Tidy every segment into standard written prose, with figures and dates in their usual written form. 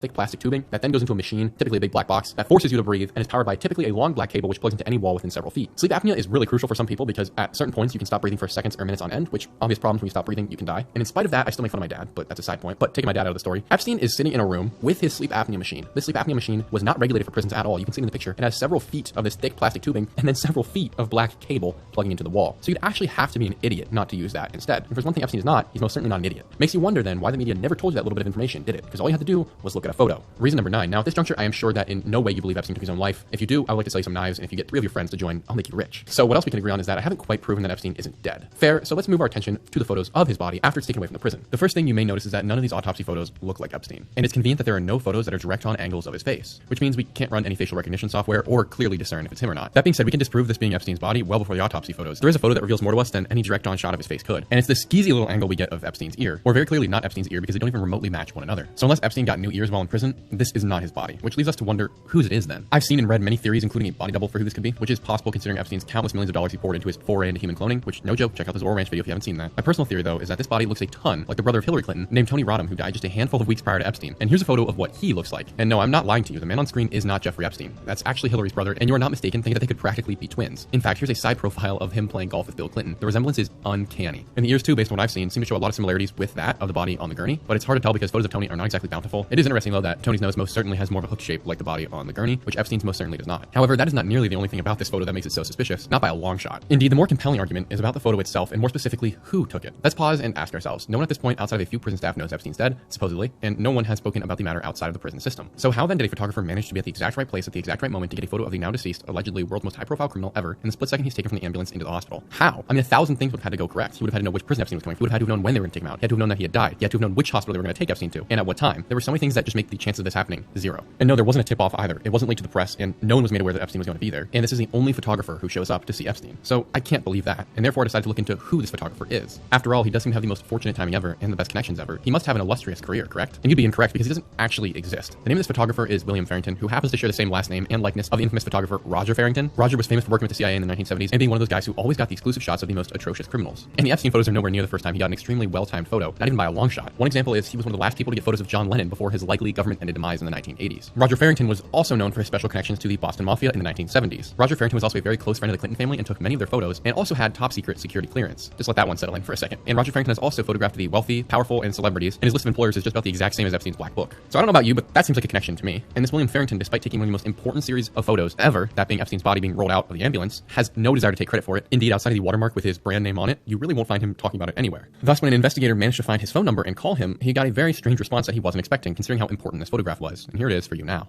thick plastic tubing that then goes into a machine, typically a big black box, that forces you to breathe and is powered by typically a long black cable which plugs into any wall within several feet. Sleep apnea is really crucial for some people because at certain points you can stop breathing for seconds or minutes on end, which obvious problems when you stop breathing, you can die. And in spite of that, I still make fun of my dad, but that's a side point. But taking my dad out of the story, Epstein is sitting in a room with his sleep apnea machine. This sleep apnea machine was not regulated for prisons at all. You can see it in the picture. It has several feet of this thick plastic tubing and then several feet of black cable plugging into the wall. So you'd actually have to be an idiot not to use that instead. And if there's one thing Epstein is not, he's most certainly not an idiot. Makes you wonder then why the media never told you that little bit of information, did it? Because all you had to do was look at a photo. Reason number 9. Now at this juncture, I am sure that in no way you believe Epstein took his own life. If you do, I would like to sell you some knives, and if you get 3 of your friends to join, I'll make you rich. So what else we can agree on is that I haven't quite proven that Epstein isn't dead. Fair, so let's move our attention to the photos of his body after it's taken away from the prison. The first thing you may notice is that none of these autopsy photos look like Epstein. And it's convenient that there are no photos that are direct on angles of his face, which means we can't run any facial recognition software or clearly discern if it's him or not. That being said, we can disprove this being Epstein's body well before the autopsy photos. There is a photo that reveals more to us than any direct on shot of his face could. And it's this skeezy little angle we get of Epstein's ear, or very clearly not Epstein's ear because they don't even remotely match one another. So unless Epstein got new ears while in prison, this is not his body, which leaves us to wonder whose it is then. I've seen and read many theories, including a body double for who this could be, which is possible considering Epstein's countless millions of dollars he poured into his foray into human cloning, which, no joke, check out this Oral Ranch video if you haven't seen that. My personal theory, though, is that this body looks a ton like the brother of Hillary Clinton, named Tony Rodham, who died just a handful of weeks prior to Epstein. And here's a photo of what he looks like. And no, I'm not lying to you. The man on screen is not Jeffrey Epstein. That's actually Hillary's brother, and you are not mistaken thinking that they could practically be twins. In fact, here's a side profile of him playing golf with Bill Clinton. The resemblance is uncanny. And the ears, too, based on what I've seen, seem to show a lot of similarities with that of the body on the gurney, but it's hard to tell because photos of Tony are not exactly bountiful. It is interesting, though, that Tony's nose most certainly has more of a hook shape like the body on the gurney, which Epstein's most certainly does not. However, that is not nearly the only thing about this photo that makes it so suspicious, not by a long shot. Indeed, the more compelling argument is about the photo itself, and more specifically, who took it. Let's pause and ask ourselves. No one at this point outside of a few prison staff knows Epstein's dead, supposedly, and no one has spoken about the matter outside of the prison system. So how then did a photographer manage to be at the exact right place at the exact right moment to get a photo of the now deceased, allegedly world's most high-profile criminal ever, in the split second he's taken from the ambulance into the hospital? How? I mean, 1,000 things would have had to go correct. He would have had to know which prison Epstein was coming from. He would have had to have known when they were going to take him out. He had to have known that he had died. He had to have known which hospital they were going to take Epstein to, and at what time. There were so many things that just make the chance of this happening 0. And no, there wasn't a tip-off either. It wasn't leaked to the press, and no one was made aware that Epstein was going to be there. And this is the only photographer who shows up to see Epstein. So I can't believe that, and therefore I decided to look into who this photographer is. After all, he does seem to have the most fortunate timing ever and the best connections ever. He must have an illustrious career, correct? And you'd be incorrect because he doesn't actually exist. The name of this photographer is William Farrington, who happens to share the same last name and likeness of the infamous photographer Roger Farrington. Roger was famous for working with the CIA in the 1970s and being one of those guys who always got the exclusive shots of the most atrocious criminals. And the Epstein photos are nowhere near the first time he got an extremely well-timed photo, not even by a long shot. One example is he was one of the last people to get photos of John Lennon before his likely government-ended demise in the 1980s. Roger Farrington was also known for his special connections to the Boston Mafia in the 1970s. Roger Farrington was also a very close friend of the Clinton family and took many of their photos, and also had top-secret security clearance. Just let that one settle in for a second. And Roger Farrington has also photographed the wealthy, powerful, and celebrities, and his list of employers is just about the exact same as Epstein's Black Book. So I don't know about you, but that seems like a connection to me. And this William Farrington, despite taking one of the most important series of photos ever, that being Epstein's body being rolled out of the ambulance, has no desire to take credit for it. Indeed, outside of the watermark with his brand name on it, you really won't find him talking about it anywhere. Thus, when an investigator managed to find his phone number and call him, he got a very strange response that he wasn't expecting, considering how important this photograph was. And here it is for you now.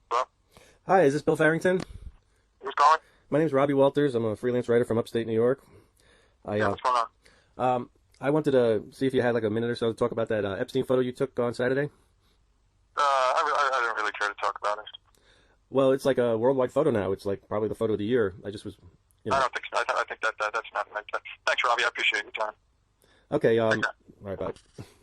Hello? Hi, is this Bill Farrington? Who's calling? My name's Robbie Walters. I'm a freelance writer from upstate New York. What's going on? I wanted to see if you had like a minute or so to talk about that Epstein photo you took on Saturday. I don't really care to talk about it. Well, it's like a worldwide photo now. It's like probably the photo of the year. I just was, I don't think so. I think that's not meant to. Thanks, Robbie. I appreciate your time. Okay, Okay. all right, bye.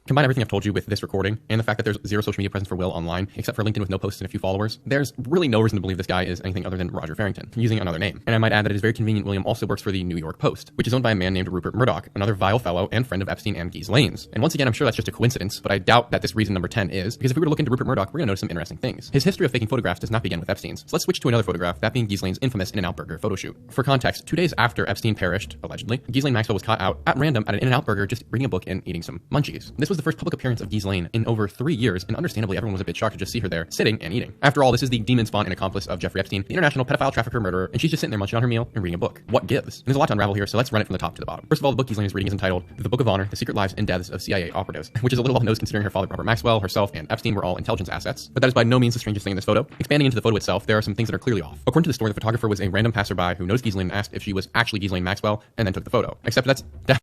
Combine everything I've told you with this recording and the fact that there's 0 social media presence for Will online, except for LinkedIn with no posts and a few followers, there's really no reason to believe this guy is anything other than Roger Farrington, using another name. And I might add that it is very convenient William also works for the New York Post, which is owned by a man named Rupert Murdoch, another vile fellow and friend of Epstein and Ghislaine's. And once again, I'm sure that's just a coincidence, but I doubt that this reason number 10 is, because if we were to look into Rupert Murdoch, we're going to notice some interesting things. His history of faking photographs does not begin with Epstein's. So let's switch to another photograph, that being Ghislaine's infamous In-N-Out Burger photo shoot. For context, 2 days after Epstein perished, allegedly, Ghislaine Maxwell was caught out at random at an In-N-Out Burger just reading a book and eating some munchies. This was the first public appearance of Ghislaine in over 3 years, and understandably everyone was a bit shocked to just see her there, sitting and eating. After all, this is the demon spawn and accomplice of Jeffrey Epstein, the international pedophile trafficker murderer, and she's just sitting there munching on her meal and reading a book. What gives? And there's a lot to unravel here, so let's run it from the top to the bottom. First of all, the book Ghislaine is reading is entitled The Book of Honor, The Secret Lives and Deaths of CIA Operatives, which is a little off-nose considering her father Robert Maxwell, herself, and Epstein were all intelligence assets. But that is by no means the strangest thing in this photo. Expanding into the photo itself, there are some things that are clearly off. According to the story, the photographer was a random passerby who noticed Ghislaine and asked if she was actually Ghislaine Maxwell, and then took the photo. Except that's a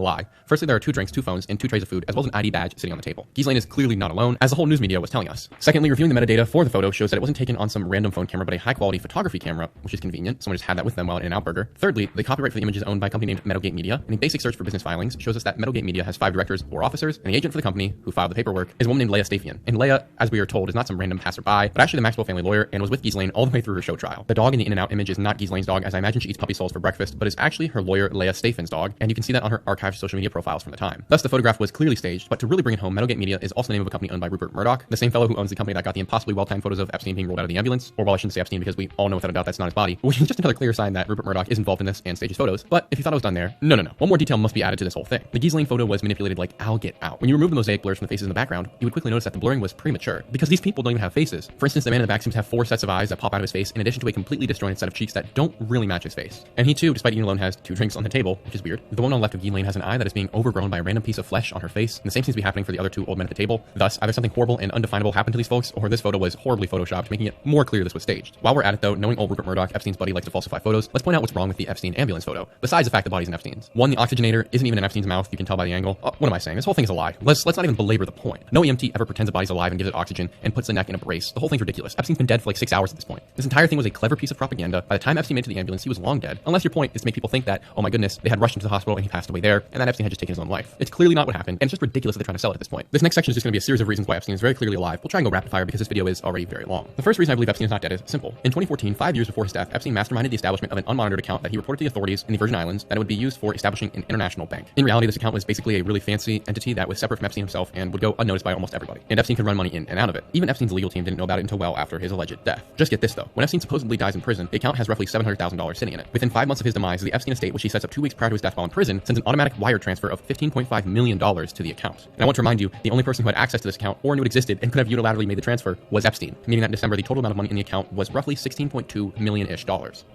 lie. Firstly, there are 2 drinks, 2 phones, and 2 trays of food, as well as an ID badge sitting on the table. Ghislaine is clearly not alone, as the whole news media was telling us. Secondly, reviewing the metadata for the photo shows that it wasn't taken on some random phone camera, but a high-quality photography camera, which is convenient. Someone just had that with them while in an In-N-Out Burger. Thirdly, the copyright for the image is owned by a company named Meadowgate Media, and a basic search for business filings shows us that Meadowgate Media has 5 directors or officers, and the agent for the company, who filed the paperwork, is a woman named Leah Stafian. And Leah, as we are told, is not some random passerby, but actually the Maxwell family lawyer, and was with Ghislaine all the way through her show trial. The dog in the In-N-Out image is not Ghislaine's dog, as I imagine she eats puppy souls for breakfast, but is actually her lawyer Leah Stafian's dog, and you can see that on her archive archived social media profiles from the time. Thus, the photograph was clearly staged, but to really bring it home, Meadowgate Media is also the name of a company owned by Rupert Murdoch, the same fellow who owns the company that got the impossibly well-timed photos of Epstein being rolled out of the ambulance, or well, I shouldn't say Epstein because we all know without a doubt that's not his body, which is just another clear sign that Rupert Murdoch is involved in this and stages photos. But if you thought it was done there, no. One more detail must be added to this whole thing. The Ghislaine photo was manipulated like I'll get out. When you remove the mosaic blurs from the faces in the background, you would quickly notice that the blurring was premature, because these people don't even have faces. For instance, the man in the back seems to have 4 sets of eyes that pop out of his face, in addition to a completely disjointed set of cheeks that don't really match his face. And he too, despite eating alone, has 2 drinks on the table, which is weird. The woman on the left of Ghislaine has an eye that is being overgrown by a random piece of flesh on her face, and the same seems to be happening for the other 2 old men at the table. Thus, either something horrible and undefinable happened to these folks, or this photo was horribly photoshopped, making it more clear this was staged. While we're at it though, knowing old Rupert Murdoch, Epstein's buddy, likes to falsify photos, let's point out what's wrong with the Epstein ambulance photo, besides the fact the body's in Epstein's. 1, the oxygenator isn't even in Epstein's mouth, you can tell by the angle. What am I saying? This whole thing is a lie. Let's not even belabor the point. No EMT ever pretends a body's alive and gives it oxygen and puts the neck in a brace. The whole thing's ridiculous. Epstein's been dead for like 6 hours at this point. This entire thing was a clever piece of propaganda. By the time Epstein made it to the ambulance, he was long dead. Unless your point is to make people think that, oh my goodness, they had rushed him to the hospital and he passed away there, and that Epstein had just taken his own life. It's clearly not what happened, and it's just ridiculous that they're trying to sell it at this point. This next section is just going to be a series of reasons why Epstein is very clearly alive. We'll try and go rapid fire because this video is already very long. The first reason I believe Epstein is not dead is simple. In 2014, 5 years before his death, Epstein masterminded the establishment of an unmonitored account that he reported to the authorities in the Virgin Islands that it would be used for establishing an international bank. In reality, this account was basically a really fancy entity that was separate from Epstein himself and would go unnoticed by almost everybody. And Epstein could run money in and out of it. Even Epstein's legal team didn't know about it until well after his alleged death. Just get this though, when Epstein supposedly dies in prison, the account has roughly $700,000 sitting in it. Within 5 months of his demise, the Epstein estate, which he sets up 2 weeks prior to his death while in prison, sends an automatic wire transfer of $15.5 million to the account. And I want to remind you, the only person who had access to this account or knew it existed and could have unilaterally made the transfer was Epstein, meaning that in December, the total amount of money in the account was roughly $16.2 million-ish.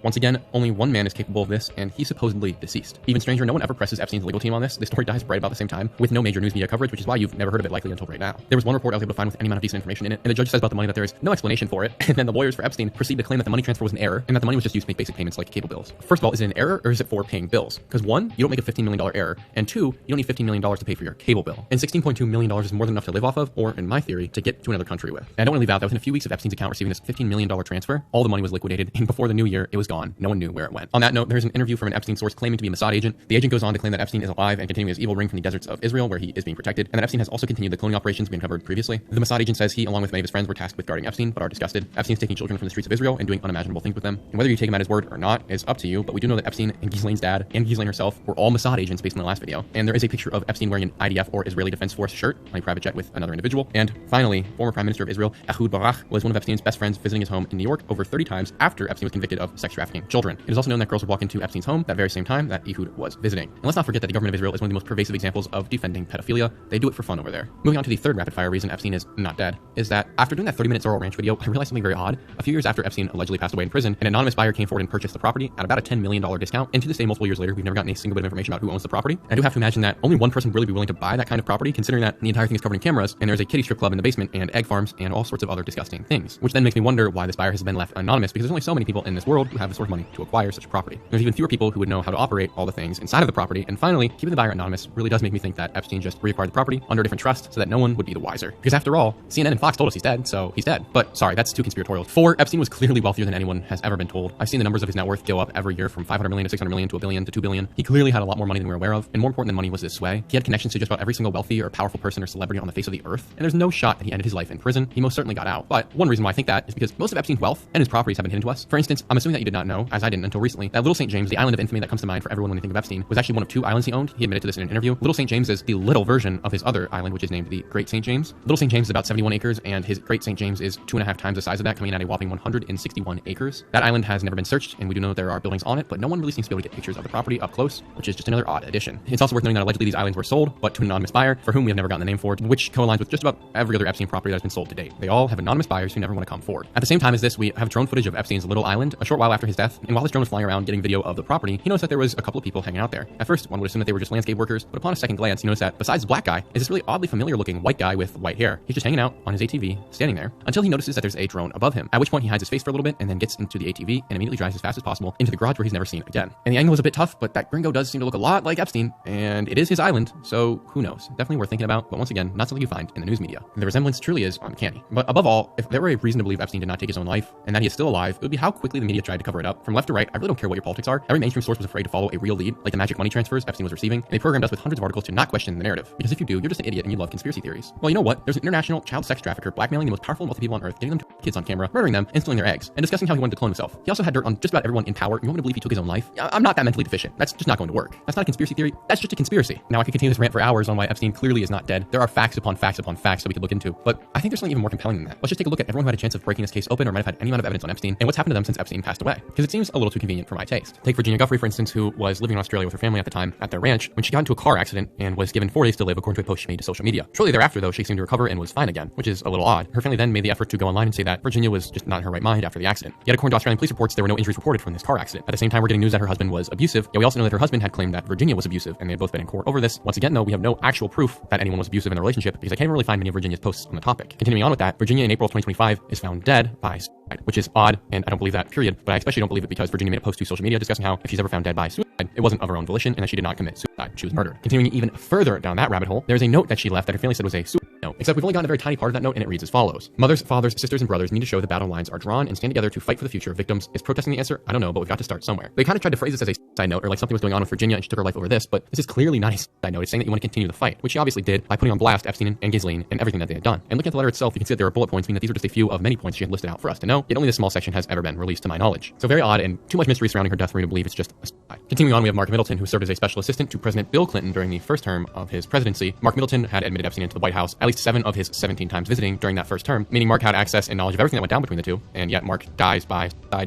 Once again, only one man is capable of this, and he's supposedly deceased. Even stranger, no one ever presses Epstein's legal team on this. This story dies right about the same time, with no major news media coverage, which is why you've never heard of it likely until right now. There was one report I was able to find with any amount of decent information in it, and the judge says about the money that there is no explanation for it, and then the lawyers for Epstein proceed to claim that the money transfer was an error, and that the money was just used to make basic payments like cable bills. First of all, is it an error, or is it for paying bills? Because 1, you don't make a $15 million error, and 2, you don't need $15 million to pay for your cable bill. And $16.2 million is more than enough to live off of, or in my theory, to get to another country with. And I don't want to leave out that within a few weeks of Epstein's account receiving this $15 million transfer, all the money was liquidated, and before the new year, it was gone. No one knew where it went. On that note, there's an interview from an Epstein source claiming to be a Mossad agent. The agent goes on to claim that Epstein is alive and continuing his evil ring from the deserts of Israel, where he is being protected, and that Epstein has also continued the cloning operations we uncovered previously. The Mossad agent says he, along with many of his friends, were tasked with guarding Epstein, but are disgusted. Epstein is taking children from the streets of Israel and doing unimaginable things with them. And whether you take him at his word or not is up to you, but we do know that Epstein and Ghislaine's dad and Ghislaine herself were all Mossad agents based on the last video. And there is a picture of Epstein wearing an IDF or Israeli Defense Force shirt on a private jet with another individual. And finally, former Prime Minister of Israel, Ehud Barak, was one of Epstein's best friends visiting his home in New York over 30 times after Epstein was convicted of sex trafficking children. It is also known that girls would walk into Epstein's home that very same time that Ehud was visiting. And let's not forget that the government of Israel is one of the most pervasive examples of defending pedophilia. They do it for fun over there. Moving on to the third rapid fire reason Epstein is not dead is that after doing that 30-minute Zorro Ranch video, I realized something very odd. A few years after Epstein allegedly passed away in prison, an anonymous buyer came forward and purchased the property at about a $10 million discount. And to this day, multiple years later, we've never gotten a single bit of information about who owns the property. And I do have to imagine that only one person would really be willing to buy that kind of property, considering that the entire thing is covered in cameras, and there's a kiddie strip club in the basement, and egg farms, and all sorts of other disgusting things. Which then makes me wonder why this buyer has been left anonymous, because there's only so many people in this world who have the sort of money to acquire such a property. There's even fewer people who would know how to operate all the things inside of the property. And finally, keeping the buyer anonymous really does make me think that Epstein just reacquired the property under a different trust so that no one would be the wiser. Because after all, CNN and Fox told us he's dead, so he's dead. But sorry, that's too conspiratorial. 4, Epstein was clearly wealthier than anyone has ever been told. I've seen the numbers of his net worth go up every year from 500 million to 600 million to a billion to 2 billion. He clearly had a lot more money than we were aware of, and more important than money was his sway. He had connections to just about every single wealthy or powerful person or celebrity on the face of the earth, and there's no shot that he ended his life in prison. He most certainly got out. But one reason why I think that is because most of Epstein's wealth and his properties have been hidden to us. For instance, I'm assuming that you did not know, as I didn't until recently, that Little St. James, the island of infamy that comes to mind for everyone when they think of Epstein, was actually one of 2 islands he owned. He admitted to this in an interview. Little St. James is the little version of his other island, which is named the Great St. James. Little St. James is about 71 acres, and his Great St. James is 2.5 times the size of that, coming in at a whopping 161 acres. That island has never been searched, and we do know that there are buildings on it, but no one really seems to be able to get pictures of the property up close, which is just another odd addition. It's also worth noting that allegedly these islands were sold, but to an anonymous buyer, for whom we have never gotten the name for, which co-aligns with just about every other Epstein property that has been sold to date. They all have anonymous buyers who never want to come forward. At the same time as this, we have drone footage of Epstein's little island a short while after his death, and while this drone was flying around getting video of the property, he noticed that there was a couple of people hanging out there. At first, one would assume that they were just landscape workers, but upon a second glance, he noticed that besides the black guy, is this really oddly familiar looking white guy with white hair. He's just hanging out on his ATV, standing there, until he notices that there's a drone above him, at which point he hides his face for a little bit and then gets into the ATV and immediately drives as fast as possible into the garage where he's never seen again. And the angle is a bit tough, but that gringo does seem to look a lot like Epstein, and it is his island, so who knows? Definitely worth thinking about, but once again, not something you find in the news media. And the resemblance truly is uncanny. But above all, if there were a reason to believe Epstein did not take his own life, and that he is still alive, it would be how quickly the media tried to cover it up. From left to right, I really don't care what your politics are. Every mainstream source was afraid to follow a real lead, like the magic money transfers Epstein was receiving, and they programmed us with hundreds of articles to not question the narrative. Because if you do, you're just an idiot and you love conspiracy theories. Well, you know what? There's an international child sex trafficker blackmailing the most powerful and wealthy people on earth, getting them to kids on camera, murdering them, and stealing their eggs, and discussing how he wanted to clone himself. He also had dirt on just about everyone in power, and you want me to believe he took his own life? I'm not that mentally deficient. That's just not going to work. That's not a conspiracy theory theory, that's just a conspiracy. Now, I could continue this rant for hours on why Epstein clearly is not dead. There are facts upon facts upon facts that we could look into, but I think there's something even more compelling than that. Let's just take a look at everyone who had a chance of breaking this case open or might have had any amount of evidence on Epstein and what's happened to them since Epstein passed away, because it seems a little too convenient for my taste. Take Virginia Giuffre, for instance, who was living in Australia with her family at the time at their ranch when she got into a car accident and was given 4 days to live, according to a post she made to social media. Shortly thereafter, though, she seemed to recover and was fine again, which is a little odd. Her family then made the effort to go online and say that Virginia was just not in her right mind after the accident. Yet, according to Australian police reports, there were no injuries reported from this car accident. At the same time, we're getting news that her husband was abusive. Yet we also know that her husband had claimed that Virginia was abusive, and they had both been in court over this. Once again, though, we have no actual proof that anyone was abusive in the relationship because I can't even really find many of Virginia's posts on the topic. Continuing on with that, Virginia in April of 2025 is found dead by suicide, which is odd, and I don't believe that, period. But I especially don't believe it because Virginia made a post to social media discussing how if she's ever found dead by suicide, it wasn't of her own volition and that she did not commit suicide. She was murdered. Continuing even further down that rabbit hole, there's a note that she left that her family said was a suicide note. Except we've only gotten a very tiny part of that note, and it reads as follows. Mothers, fathers, sisters, and brothers need to show the battle lines are drawn and stand together to fight for the future of victims. Is protesting the answer? I don't know, but we've got to start somewhere. They kind of tried to phrase this as a suicide note, or like something was going on with Virginia and she took her life over this, but this is clearly not a suicide note. It's saying that you want to continue the fight, which she obviously did by putting on blast Epstein and Ghislaine and everything that they had done. And looking at the letter itself, you can see that there are bullet points, meaning that these are just a few of many points she had listed out for us to know, yet only this small section has ever been released to my knowledge. So very odd and too much mystery surrounding her death for me to believe it's just a suicide. Continuing on, we have Mark Middleton, who served as a special assistant to President Bill Clinton during the first term of his presidency. Mark Middleton had admitted Epstein into the White House at least 7 of his 17 times visiting during that first term, meaning Mark had access and knowledge of everything that went down between the two, and yet Mark died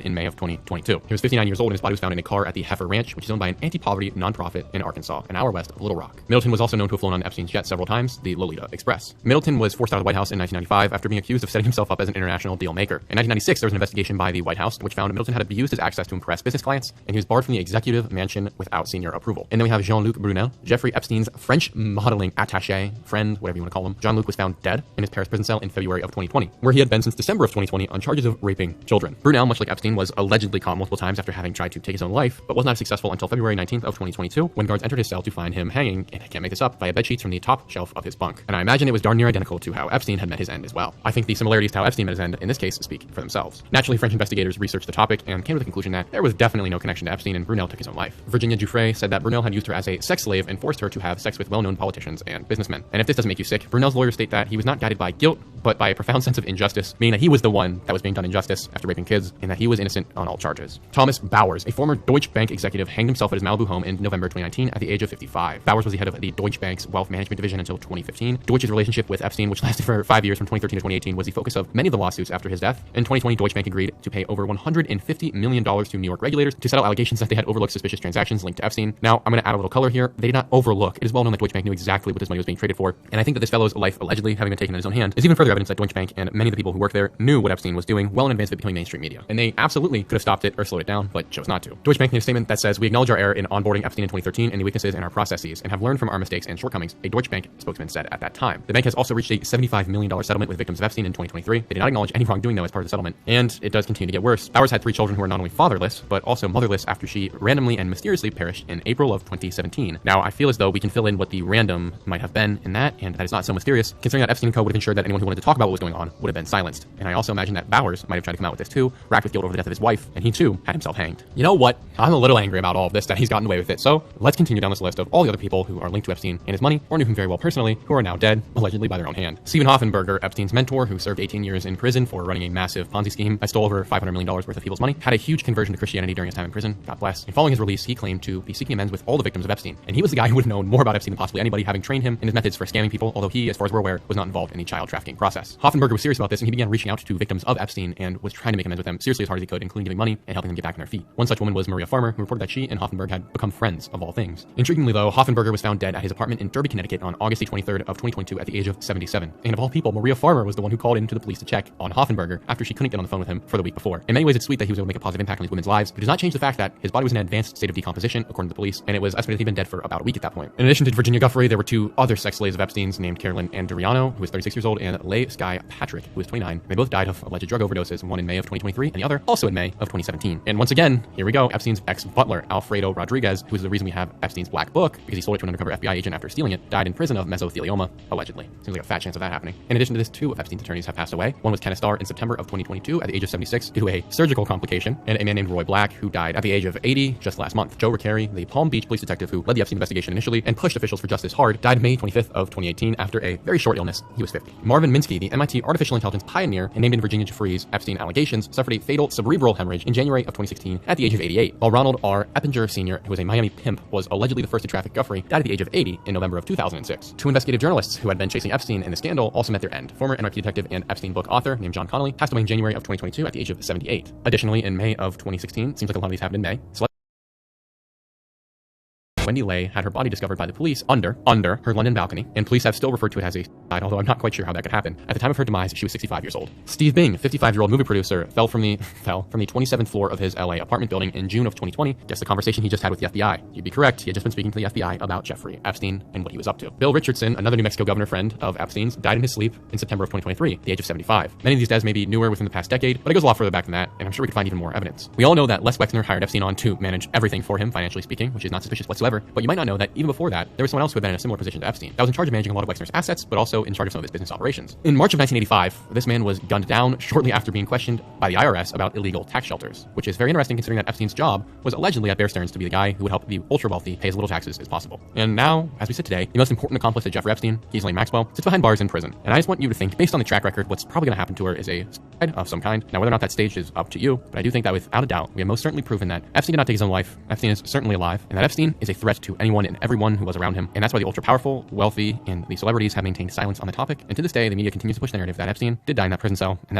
in May of 2022. He was 59 years old and his body was found in a car at the Heifer Ranch, which is owned by an anti-poverty nonprofit in Arkansas, an hour west of Little Rock. Middleton was also known to have flown on Epstein's jet several times, the Lolita Express. Middleton was forced out of the White House in 1995 after being accused of setting himself up as an international deal maker. In 1996, there was an investigation by the White House which found Middleton had abused his access to impress business clients, and he was barred from the executive mansion without senior approval. And then we have Jean-Luc Brunel, Jeffrey Epstein's French modeling attaché, friend, whatever you want to call him. Jean-Luc was found dead in his Paris prison cell in February of 2020, where he had been since December of 2020 on charges of raping children. Brunel, much like Epstein, was allegedly caught multiple times after having tried to take his own life, but was not successful until February 19th of 2022, when guards entered his cell to find him hanging, and I can't make this up, via bedsheets from the top shelf of his bunk. And I imagine it was darn near identical to how Epstein had met his end as well. I think the similarities to how Epstein met his end in this case speak for themselves. Naturally, French investigators researched the topic and came to the conclusion that there was definitely no connection to Epstein and Brunel took his own life. Virginia Giuffre said that Brunel had used her as a sex slave and forced her to have sex with well-known politicians and businessmen. And if this doesn't make you sick, Brunel's lawyers state that he was not guided by guilt, but by a profound sense of injustice, meaning that he was the one that was being done injustice after raping kids, and that he was innocent on all charges. Thomas Bowers, a former Deutsche Bank executive, hanged himself at his Malibu home in November 2019 at the age of 55. Bowers was the head of the Deutsche Bank's wealth management division until 2015. Deutsche's relationship with Epstein, which lasted for 5 years from 2013 to 2018, was the focus of many of the lawsuits after his death. In 2020, Deutsche Bank agreed to pay over $150 million to New York regulators to settle allegations that they had overlooked suspicious transactions linked to Epstein. Now, I'm going to add a little color here. They did not overlook. It is well known that Deutsche Bank knew exactly what this money was being traded for, and I think that this fellow's life allegedly having been taken in his own hand is even further evidence that Deutsche Bank and many of the people who work there knew what Epstein was doing well in advance of it becoming mainstream media. And they absolutely could have stopped it or slowed it down, but chose not to. Deutsche Bank made a statement that says, "We acknowledge our error in onboarding Epstein in 2013 and the weaknesses in our processes, and have learned from our mistakes and shortcomings," a Deutsche Bank spokesman said at that time. The bank has also reached a $75 million settlement with victims of Epstein in 2023. They did not acknowledge any wrongdoing, though, as part of the settlement, and it does continue to get worse. Bowers had 3 children who are not only fatherless, but also motherless after she randomly and mysteriously perished in April of 2017. Now, I feel as though we can fill in what the random might have been in that, and that is not so mysterious, considering that Epstein & Co. would have ensured that anyone who wanted to talk about what was going on would have been silenced. And I also imagine that Bowers might have tried to come out with this too, racked with guilt over the death of his wife, and he too had himself hanged. You know what? I'm a little angry about all of this, that he's gotten away with it, so let's continue down this list of all the other people who are linked to Epstein and his money, or knew him very well personally, who are now dead, allegedly by their own hand. Steven Hoffenberger, Epstein's mentor, who served 18 years in prison for running a massive Ponzi scheme that stole over $500 million worth of people's money, had a huge conversion to Christianity during his time in prison, God bless. And following his release, he claimed to be seeking amends with all the victims of Epstein, and he was the guy who would have known more about Epstein than possibly anybody, having trained him in his methods for scamming people, although he, as far as we're aware, was not involved in the child trafficking process. Hoffenberger was serious about this, and he began reaching out to victims of Epstein and was trying to make amends with them seriously as hard as he could, including giving money and helping them get back on their feet. One such woman was Maria Farmer, who reported that she and Hoffenberg had become friends of all things. Intriguingly, though, Hoffenberger was found dead at his apartment in Derby, Connecticut on August 23rd of 2022 at the age of 77. And of all people, Maria Farmer was the one who called in to the police to check on Hoffenberger after she couldn't get on the phone with him for the week before. In many ways, it's sweet that he was able to make a positive impact on these women's lives, but it does not change the fact that his body was in an advanced state of decomposition, according to the police, and it was estimated he'd been dead for about a week at that point. In addition to Virginia Giuffre, there were 2 other sex slaves of Epstein's named Carolyn Andriano, who was 36 years old, and Leigh Skye Patrick, who was 29. They both died of alleged drug overdoses, one in May of 2023 and the other also in May of 2017. And once again, here we go, Epstein's ex-butler, Alfredo Rodriguez, who is the reason we have Epstein's black book, because he sold it to an undercover FBI agent after stealing it, died in prison of mesothelioma, allegedly. Seems like a fat chance of that happening. In addition to this, 2 of Epstein's attorneys have passed away. One was Kenneth Starr in September of 2022 at the age of 76 due to a surgical complication, and a man named Roy Black, who died at the age of 80 just last month. Joe Ricari, the Palm Beach police detective who led the Epstein investigation initially and pushed officials for justice hard, died May 25th of 2018 after a very short illness. He was 50. Marvin Minsky Minsky, the MIT artificial intelligence pioneer and named in Virginia Giuffre's Epstein allegations, suffered a fatal cerebral hemorrhage in January of 2016 at the age of 88, while Ronald R. Eppinger Sr., who was a Miami pimp, was allegedly the first to traffic Giuffre, died at the age of 80 in November of 2006. Two investigative journalists who had been chasing Epstein in the scandal also met their end. Former NYPD detective and Epstein book author named John Connolly passed away in January of 2022 at the age of 78. Additionally, in May of 2016, seems like a lot of these happened in May, Wendy Lay had her body discovered by the police under her London balcony, and police have still referred to it as a suicide, although I'm not quite sure how that could happen. At the time of her demise, she was 65 years old. Steve Bing, 55-year-old movie producer, fell from the 27th floor of his LA apartment building in June of 2020. Guess the conversation he just had with the FBI. You'd be correct, he had just been speaking to the FBI about Jeffrey Epstein and what he was up to. Bill Richardson, another New Mexico governor friend of Epstein's, died in his sleep in September of 2023, at the age of 75. Many of these deaths may be newer within the past decade, but it goes a lot further back than that, and I'm sure we could find even more evidence. We all know that Les Wexner hired Epstein on to manage everything for him, financially speaking, which is not suspicious whatsoever, but you might not know that even before that, there was someone else who had been in a similar position to Epstein that was in charge of managing a lot of Wexner's assets, but also in charge of some of his business operations. In March of 1985, this man was gunned down shortly after being questioned by the IRS about illegal tax shelters, which is very interesting considering that Epstein's job was allegedly at Bear Stearns to be the guy who would help the ultra-wealthy pay as little taxes as possible. And now, as we sit today, the most important accomplice of Jeffrey Epstein, Ghislaine Maxwell, sits behind bars in prison. And I just want you to think, based on the track record, what's probably going to happen to her is a suicide of some kind. Now, whether or not that staged is up to you, but I do think that without a doubt, we have most certainly proven that Epstein did not take his own life. Epstein is certainly alive, and that Epstein is a threat to anyone and everyone who was around him. And that's why the ultra-powerful, wealthy, and the celebrities have maintained silence on the topic. And to this day, the media continues to push the narrative that Epstein did die in that prison cell, and that